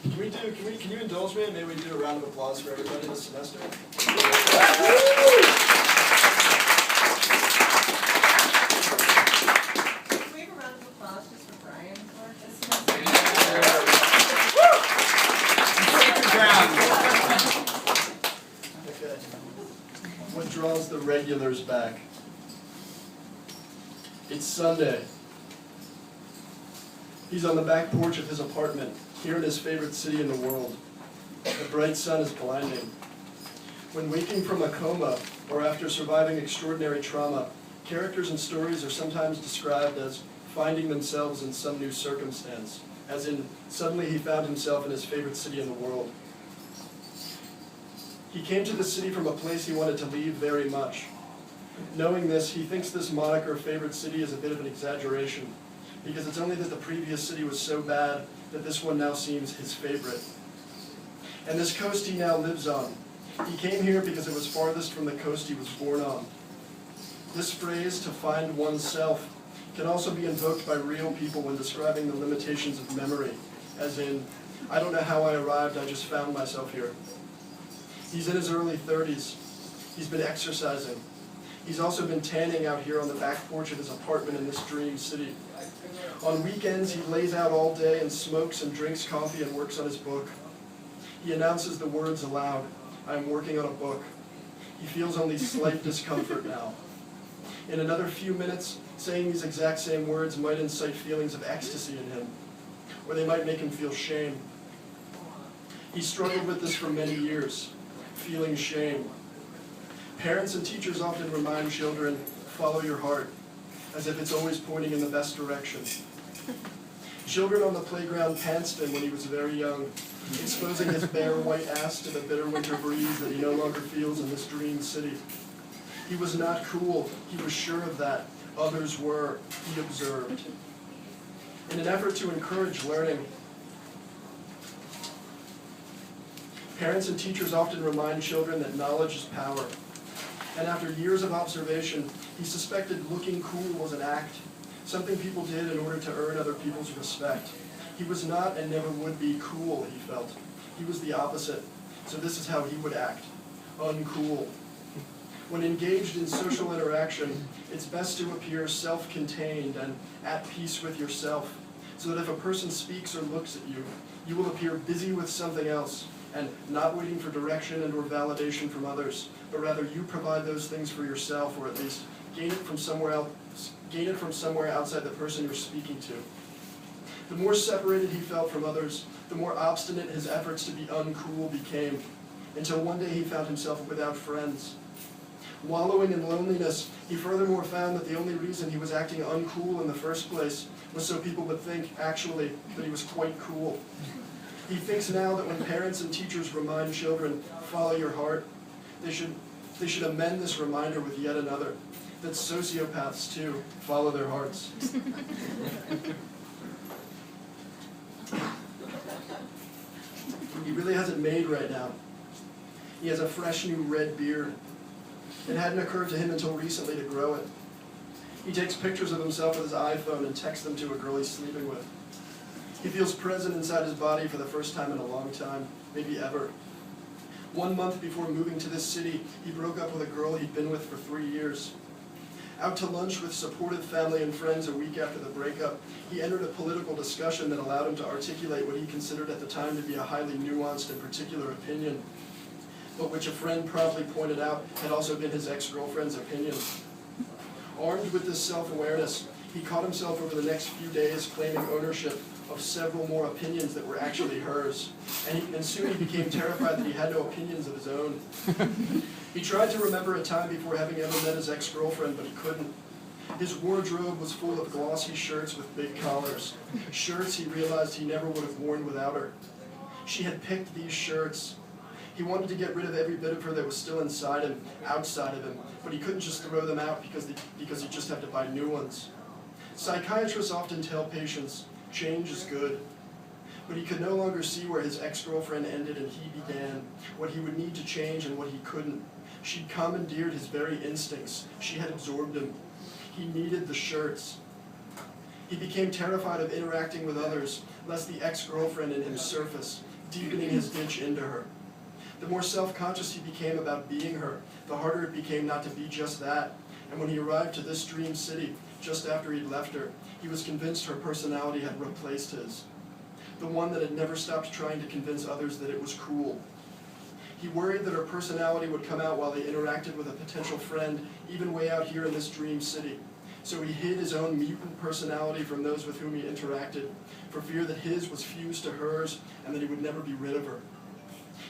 Can you indulge me? Maybe we do a round of applause for everybody this semester. Can we have a round of applause just for Brian's work this semester? Okay. What draws the regulars back? It's Sunday. He's on the back porch of his apartment, here in his favorite city in the world. The bright sun is blinding. When waking from a coma, or after surviving extraordinary trauma, characters and stories are sometimes described as finding themselves in some new circumstance, as in, suddenly he found himself in his favorite city in the world. He came to the city from a place he wanted to leave very much. Knowing this, he thinks this moniker, favorite city, is a bit of an exaggeration, because it's only that the previous city was so bad that this one now seems his favorite. And this coast he now lives on. He came here because it was farthest from the coast he was born on. This phrase, to find oneself, can also be invoked by real people when describing the limitations of memory, as in, I don't know how I arrived, I just found myself here. He's in his early 30s. He's been exercising. He's also been tanning out here on the back porch of his apartment in this dream city. On weekends, he lays out all day and smokes and drinks coffee and works on his book. He announces the words aloud, I am working on a book. He feels only slight discomfort now. In another few minutes, saying these exact same words might incite feelings of ecstasy in him, or they might make him feel shame. He struggled with this for many years, feeling shame. Parents and teachers often remind children, follow your heart, as if it's always pointing in the best direction. Children on the playground pantsed him when he was very young, exposing his bare white ass to the bitter winter breeze that he no longer feels in this dream city. He was not cool, he was sure of that. Others were, he observed. In an effort to encourage learning, parents and teachers often remind children that knowledge is power. And after years of observation, he suspected looking cool was an act, something people did in order to earn other people's respect. He was not and never would be cool, he felt. He was the opposite, so this is how he would act, uncool. When engaged in social interaction, it's best to appear self-contained and at peace with yourself, so that if a person speaks or looks at you, you will appear busy with something else, and not waiting for direction and or validation from others, but rather you provide those things for yourself, or at least gain it from somewhere outside the person you're speaking to. The more separated he felt from others, the more obstinate his efforts to be uncool became, until one day he found himself without friends. Wallowing in loneliness, he furthermore found that the only reason he was acting uncool in the first place was so people would think, actually, that he was quite cool. He thinks now that when parents and teachers remind children, follow your heart, they should amend this reminder with yet another, that sociopaths, too, follow their hearts. He really has it made right now. He has a fresh new red beard. It hadn't occurred to him until recently to grow it. He takes pictures of himself with his iPhone and texts them to a girl he's sleeping with. He feels present inside his body for the first time in a long time, maybe ever. 1 month before moving to this city, he broke up with a girl he'd been with for 3 years. Out to lunch with supportive family and friends a week after the breakup, he entered a political discussion that allowed him to articulate what he considered at the time to be a highly nuanced and particular opinion, but which a friend promptly pointed out had also been his ex-girlfriend's opinion. Armed with this self-awareness, he caught himself over the next few days claiming ownership of several more opinions that were actually hers, and soon he became terrified that he had no opinions of his own. He tried to remember a time before having ever met his ex-girlfriend, but he couldn't. His wardrobe was full of glossy shirts with big collars, shirts he realized he never would have worn without her. She had picked these shirts. He wanted to get rid of every bit of her that was still inside him, outside of him, but he couldn't just throw them out because he'd just have to buy new ones. Psychiatrists often tell patients, change is good. But he could no longer see where his ex-girlfriend ended and he began, what he would need to change and what he couldn't. She'd commandeered his very instincts. She had absorbed him. He needed the shirts. He became terrified of interacting with others, lest the ex-girlfriend in him surface, deepening his ditch into her. The more self-conscious he became about being her, the harder it became not to be just that. And when he arrived to this dream city, just after he'd left her, he was convinced her personality had replaced his. The one that had never stopped trying to convince others that it was cool. He worried that her personality would come out while they interacted with a potential friend, even way out here in this dream city. So he hid his own mutant personality from those with whom he interacted, for fear that his was fused to hers and that he would never be rid of her.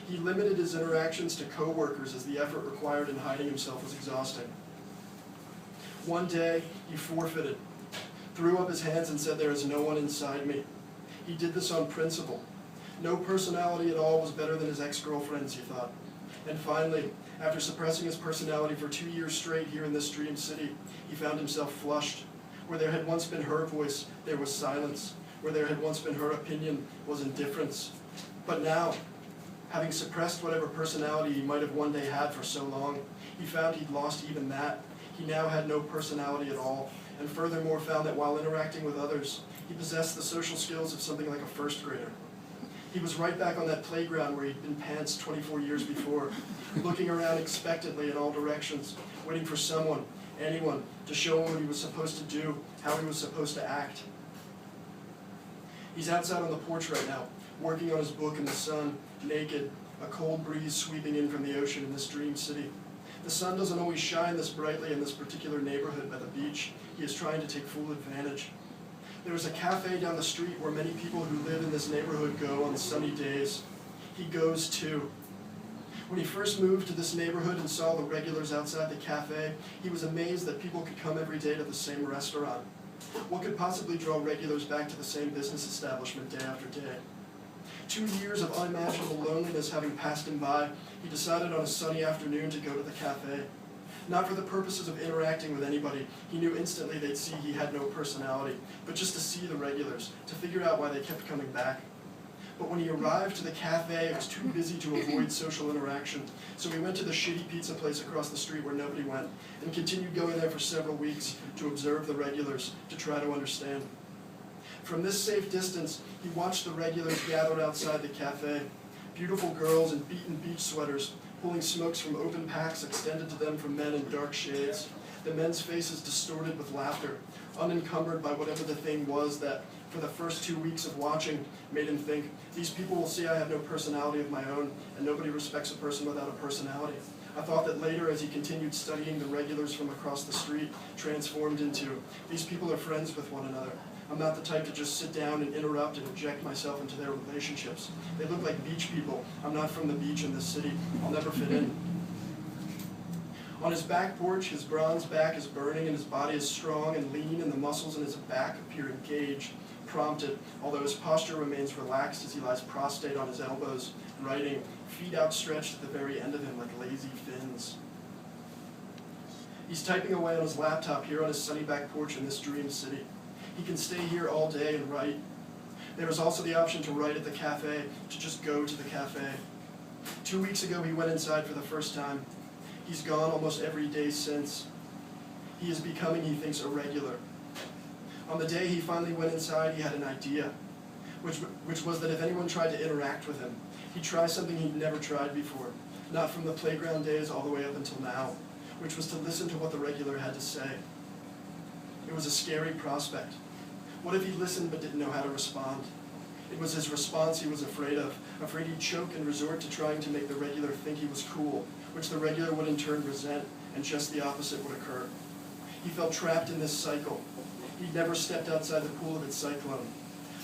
He limited his interactions to co-workers as the effort required in hiding himself was exhausting. One day, he forfeited, threw up his hands and said, "There is no one inside me." He did this on principle. No personality at all was better than his ex-girlfriend's, he thought. And finally, after suppressing his personality for 2 years straight here in this dream city, he found himself flushed. Where there had once been her voice, there was silence. Where there had once been her opinion was indifference. But now, having suppressed whatever personality he might have one day had for so long, he found he'd lost even that. He now had no personality at all, and furthermore found that while interacting with others, he possessed the social skills of something like a first grader. He was right back on that playground where he'd been pantsed 24 years before, looking around expectantly in all directions, waiting for someone, anyone, to show him what he was supposed to do, how he was supposed to act. He's outside on the porch right now, working on his book in the sun, naked, a cold breeze sweeping in from the ocean in this dream city. The sun doesn't always shine this brightly in this particular neighborhood by the beach. He is trying to take full advantage. There is a cafe down the street where many people who live in this neighborhood go on sunny days. He goes too. When he first moved to this neighborhood and saw the regulars outside the cafe, he was amazed that people could come every day to the same restaurant. What could possibly draw regulars back to the same business establishment day after day? 2 years of unimaginable loneliness having passed him by, he decided on a sunny afternoon to go to the cafe. Not for the purposes of interacting with anybody, he knew instantly they'd see he had no personality, but just to see the regulars, to figure out why they kept coming back. But when he arrived to the cafe, it was too busy to avoid social interaction, so he went to the shitty pizza place across the street where nobody went, and continued going there for several weeks to observe the regulars, to try to understand. From this safe distance, he watched the regulars gathered outside the cafe, beautiful girls in beaten beach sweaters, pulling smokes from open packs extended to them from men in dark shades, the men's faces distorted with laughter, unencumbered by whatever the thing was that, for the first 2 weeks of watching, made him think, these people will see I have no personality of my own, and nobody respects a person without a personality. I thought that later, as he continued studying the regulars from across the street, transformed into, these people are friends with one another. I'm not the type to just sit down and interrupt and inject myself into their relationships. They look like beach people. I'm not from the beach in this city. I'll never fit in. On his back porch, his bronze back is burning and his body is strong and lean and the muscles in his back appear engaged, prompted, although his posture remains relaxed as he lies prostrate on his elbows, writing, feet outstretched at the very end of him like lazy fins. He's typing away on his laptop here on his sunny back porch in this dream city. He can stay here all day and write. There is also the option to write at the cafe, to just go to the cafe. 2 weeks ago, he went inside for the first time. He's gone almost every day since. He is becoming, he thinks, a regular. On the day he finally went inside, he had an idea, which was that if anyone tried to interact with him, he'd try something he'd never tried before, not from the playground days all the way up until now, which was to listen to what the regular had to say. It was a scary prospect. What if he listened but didn't know how to respond? It was his response he was afraid of, afraid he'd choke and resort to trying to make the regular think he was cool, which the regular would in turn resent, and just the opposite would occur. He felt trapped in this cycle. He'd never stepped outside the pool of its cyclone.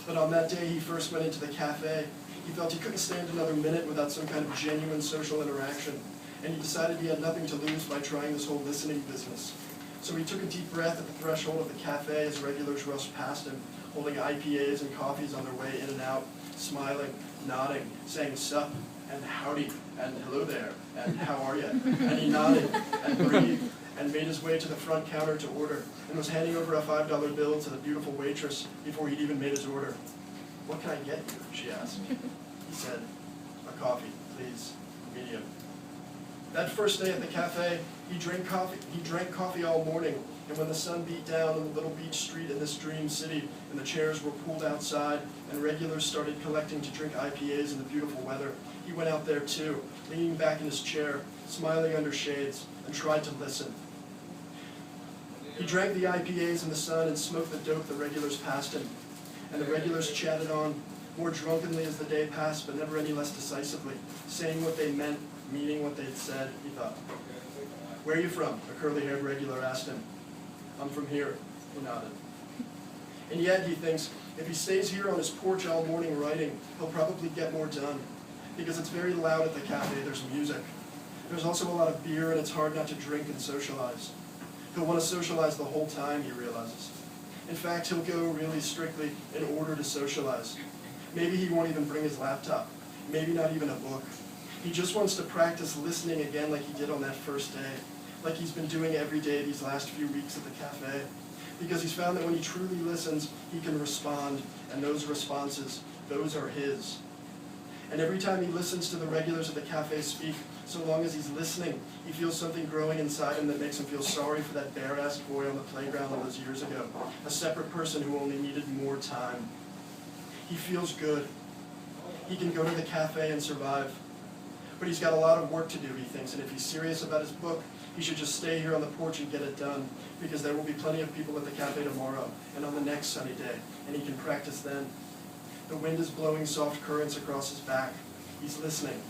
But on that day he first went into the cafe, he felt he couldn't stand another minute without some kind of genuine social interaction, and he decided he had nothing to lose by trying this whole listening business. So he took a deep breath at the threshold of the cafe as regulars rushed past him, holding IPAs and coffees on their way in and out, smiling, nodding, saying sup, and howdy, and hello there, and how are ya? And he nodded, and breathed, and made his way to the front counter to order, and was handing over a $5 bill to the beautiful waitress before he'd even made his order. "What can I get you?" she asked. He said, "A coffee, please, medium." That first day at the cafe, he drank coffee all morning, And when the sun beat down on the little beach street in this dream city, and the chairs were pulled outside, and regulars started collecting to drink IPAs in the beautiful weather, he went out there too, leaning back in his chair, smiling under shades, and tried to listen. He drank the IPAs in the sun and smoked the dope the regulars passed him. And the regulars chatted on, more drunkenly as the day passed, but never any less decisively, saying what they meant, meaning what they'd said, he thought. "Where are you from?" a curly-haired regular asked him. "I'm from here," he nodded. And yet, he thinks, if he stays here on his porch all morning writing, he'll probably get more done. Because it's very loud at the cafe, there's music. There's also a lot of beer, and it's hard not to drink and socialize. He'll want to socialize the whole time, he realizes. In fact, he'll go really strictly in order to socialize. Maybe he won't even bring his laptop. Maybe not even a book. He just wants to practice listening again like he did on that first day, like he's been doing every day these last few weeks at the cafe. Because he's found that when he truly listens, he can respond, and those responses, those are his. And every time he listens to the regulars at the cafe speak, so long as he's listening, he feels something growing inside him that makes him feel sorry for that bare-ass boy on the playground all those years ago, a separate person who only needed more time. He feels good. He can go to the cafe and survive. But he's got a lot of work to do, he thinks, and if he's serious about his book, he should just stay here on the porch and get it done, because there will be plenty of people at the cafe tomorrow, and on the next sunny day, and he can practice then. The wind is blowing soft currents across his back. He's listening.